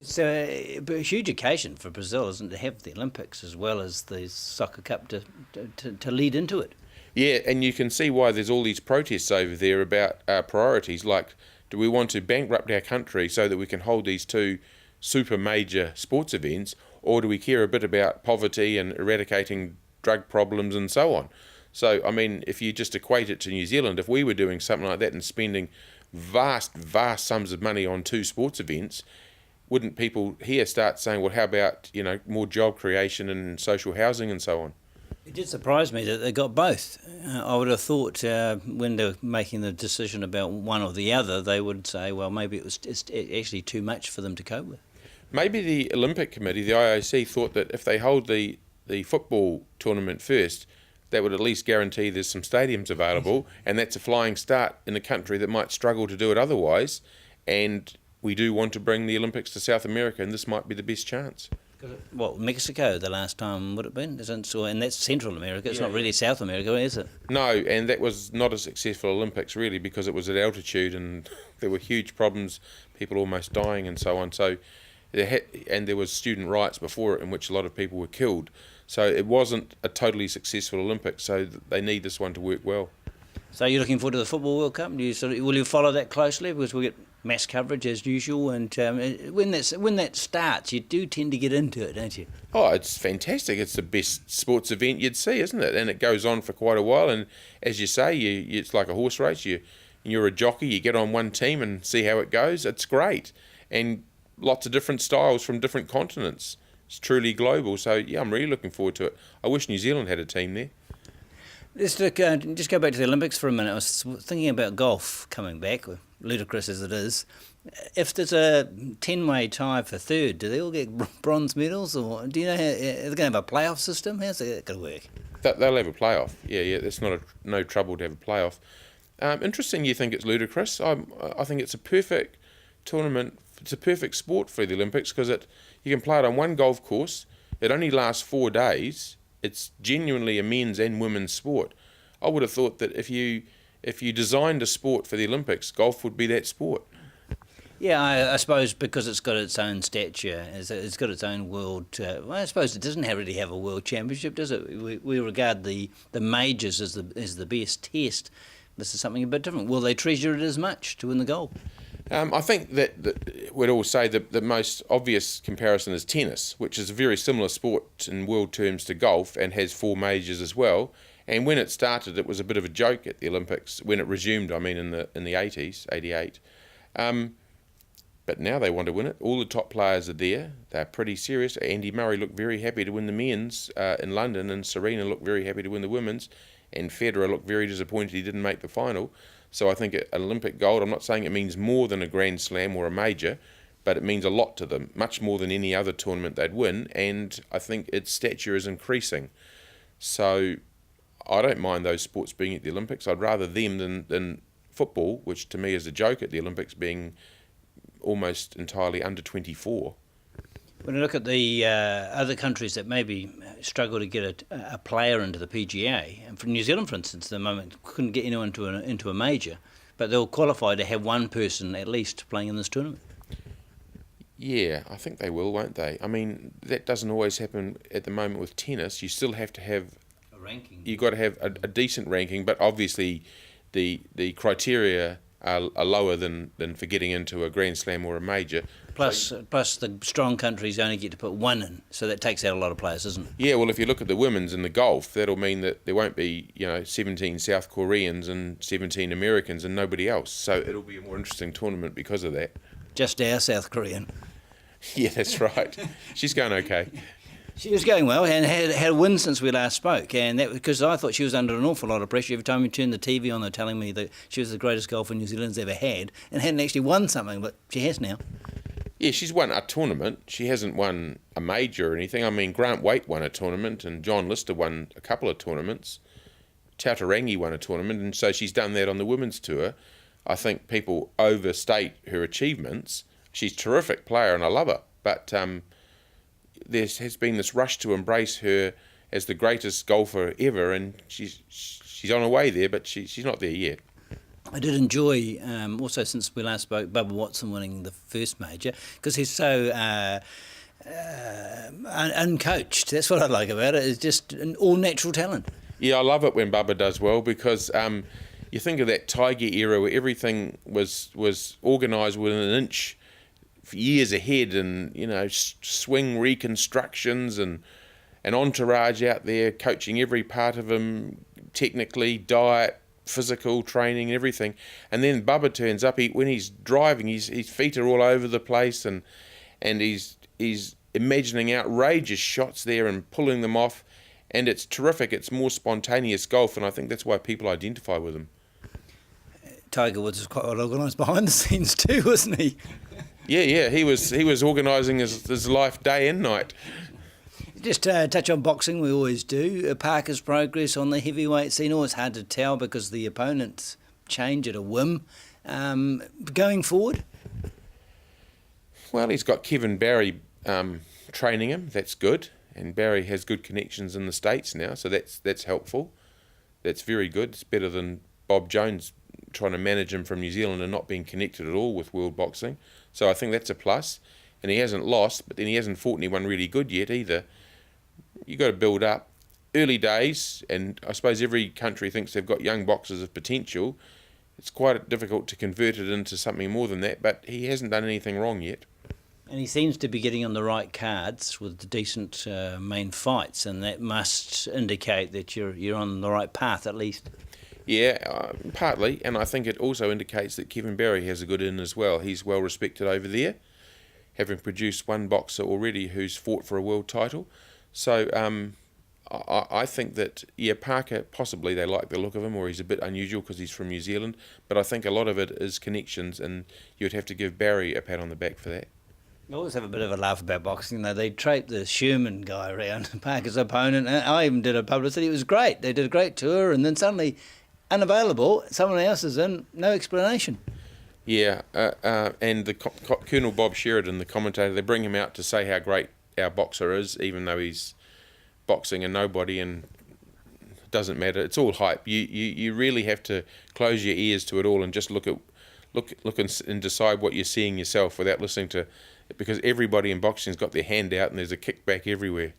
It's a huge occasion for Brazil, isn't it, to have the Olympics as well as the Soccer Cup to lead into it. Yeah, and you can see why there's all these protests over there about priorities, like do we want to bankrupt our country so that we can hold these two super major sports events, or do we care a bit about poverty and eradicating drug problems and so on? So, I mean, if you just equate it to New Zealand, if we were doing something like that and spending vast, vast sums of money on two sports events, wouldn't people here start saying, well, how about, more job creation and social housing and so on? It did surprise me that they got both. I would have thought when they were making the decision about one or the other, they would say, well, maybe it's actually too much for them to cope with. Maybe the Olympic Committee, the IOC, thought that if they hold the football tournament first, that would at least guarantee there's some stadiums available, and that's a flying start in a country that might struggle to do it otherwise. And we do want to bring the Olympics to South America, and this might be the best chance. Well, Mexico the last time would have been, and that's Central America. It's not really South America, is it? No, and that was not a successful Olympics really because it was at altitude and there were huge problems, people almost dying and so on. So, there was student riots before it in which a lot of people were killed. So it wasn't a totally successful Olympics. So they need this one to work well. So you're looking forward to the Football World Cup? Will you follow that closely? Because we'll get mass coverage as usual, and when that starts, you do tend to get into it, don't you? Oh, it's fantastic. It's the best sports event you'd see, isn't it? And it goes on for quite a while. And as you say, it's like a horse race. You're a jockey. You get on one team and see how it goes. It's great, and lots of different styles from different continents. It's truly global. So yeah, I'm really looking forward to it. I wish New Zealand had a team there. Let's just go back to the Olympics for a minute. I was thinking about golf coming back, ludicrous as it is. If there's a 10-way tie for third, do they all get bronze medals, or do you know how they're going to have a playoff system? How's that going to work? They'll have a playoff. Yeah. It's no trouble to have a playoff. Interesting. You think it's ludicrous? I think it's a perfect tournament. It's a perfect sport for the Olympics because you can play it on one golf course. It only lasts 4 days. It's genuinely a men's and women's sport. I would have thought that if you designed a sport for the Olympics, golf would be that sport. Yeah, I suppose because it's got its own stature, it's got its own world. Well, I suppose it doesn't really have a world championship, does it? We regard the majors as the best test. This is something a bit different. Will they treasure it as much to win the gold? I think that we'd all say that the most obvious comparison is tennis, which is a very similar sport in world terms to golf and has 4 majors as well. And when it started, it was a bit of a joke at the Olympics. When it resumed, I mean, in the 80s, 88. But now they want to win it. All the top players are there. They're pretty serious. Andy Murray looked very happy to win the men's in London, and Serena looked very happy to win the women's, and Federer looked very disappointed he didn't make the final. So I think an Olympic gold, I'm not saying it means more than a Grand Slam or a major, but it means a lot to them, much more than any other tournament they'd win, and I think its stature is increasing. So I don't mind those sports being at the Olympics. I'd rather them than football, which to me is a joke at the Olympics, being almost entirely under 24. When I look at the other countries that maybe struggle to get a player into the PGA, and for New Zealand, for instance, at the moment couldn't get anyone into a major, but they'll qualify to have one person at least playing in this tournament. Yeah, I think they will, won't they? I mean, that doesn't always happen at the moment with tennis. You still have to have A ranking. You've got to have a decent ranking, but obviously the criteria are lower than for getting into a Grand Slam or a major. Plus the strong countries only get to put one in, so that takes out a lot of players, doesn't it? Yeah, well, if you look at the women's in the golf, that'll mean that there won't be 17 South Koreans and 17 Americans and nobody else. So it'll be a more interesting tournament because of that. Just our South Korean. Yeah, that's right. She's going okay. She was going well and had a win since we last spoke, and that because I thought she was under an awful lot of pressure. Every time we turned the TV on, they're telling me that she was the greatest golfer New Zealand's ever had, and hadn't actually won something, but she has now. Yeah, she's won a tournament. She hasn't won a major or anything. I mean, Grant Waite won a tournament, and John Lister won a couple of tournaments. Tautarangi won a tournament, and so she's done that on the women's tour. I think people overstate her achievements. She's a terrific player, and I love her, but there has been this rush to embrace her as the greatest golfer ever, and she's on her way there, but she's not there yet. I did enjoy, also since we last spoke, Bubba Watson winning the first major, because he's so uncoached. That's what I like about it. It's just an all-natural talent. Yeah, I love it when Bubba does well because you think of that Tiger era where everything was organised within an inch for years ahead, and swing reconstructions and an entourage out there coaching every part of him, technically, diet, physical training, and everything. And then Bubba turns up. When he's driving, his feet are all over the place, and he's imagining outrageous shots there and pulling them off. And it's terrific. It's more spontaneous golf, and I think that's why people identify with him. Tiger Woods was quite well organised behind the scenes too, wasn't he? Yeah. He was organising his life day and night. Just touch on boxing, we always do. Parker's progress on the heavyweight scene, always hard to tell because the opponents change at a whim. Going forward? Well, he's got Kevin Barry training him. That's good. And Barry has good connections in the States now, so that's helpful. That's very good. It's better than Bob Jones trying to manage him from New Zealand and not being connected at all with world boxing. So I think that's a plus. And he hasn't lost, but then he hasn't fought anyone really good yet either. You got to build up. Early days, and I suppose every country thinks they've got young boxers of potential. It's quite difficult to convert it into something more than that, but he hasn't done anything wrong yet. And he seems to be getting on the right cards with decent main fights, and that must indicate that you're on the right path at least. Yeah, partly, and I think it also indicates that Kevin Barry has a good in as well. He's well respected over there, having produced one boxer already who's fought for a world title. So I think that, Parker, possibly they like the look of him, or he's a bit unusual because he's from New Zealand, but I think a lot of it is connections, and you'd have to give Barry a pat on the back for that. I always have a bit of a laugh about boxing, though. They traiped the Sherman guy around, Parker's opponent. I even did a publicity. It was great. They did a great tour, and then suddenly, unavailable, someone else is in, no explanation. Yeah, and the Colonel Bob Sheridan, the commentator, they bring him out to say how great our boxer is, even though he's boxing a nobody and it doesn't matter. It's all hype. You really have to close your ears to it all and just look and decide what you're seeing yourself without listening to, because everybody in boxing's got their hand out and there's a kickback everywhere.